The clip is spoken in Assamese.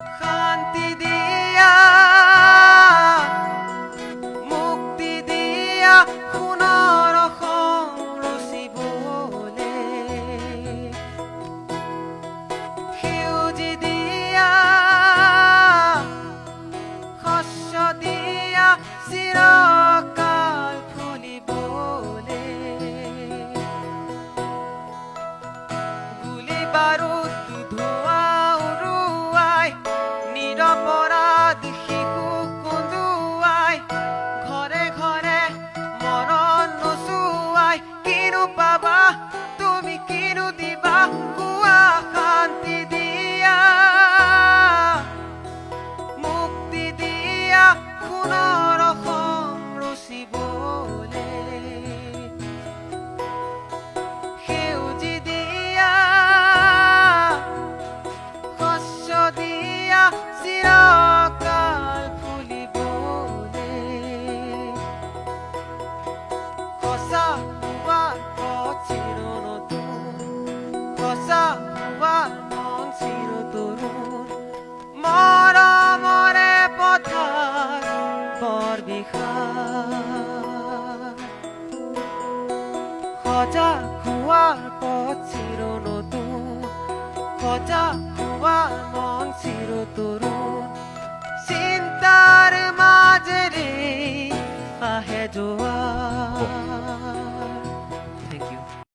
শান্তি দিয়া মুক্তি দিয়া সোণৰ ৰচিবলে সেউজী দিয়া শস্য দিয়া চিৰকাল ফুলিবলে গুলি বাৰুদ ধোঁৱা উৰুৱাই নিৰপৰাধ শিশু কন্দুৱাই ঘৰে ঘৰে মৰণ নচুৱাই কিনো পাবা তুমি কিনো দিবা কোৱা শান্তি দিয়া মুক্তি দিয়া সোণৰ ৰচিবলে সেউজী দিয়া শস্য দিয়া চিৰকাল ফুলিবলে সঁচা হোৱাৰ পথ চিৰ নতুন সঁচা হোৱাৰ মন চিৰ তৰুণ মৰমৰে পথাৰ বৰ বিশাল সজাগ হোৱাৰ পথ চিৰ নতুন সজাগ হোৱাৰ মন চিৰ তৰুণ চিন্তাৰ মাজেৰে আহে যোৱা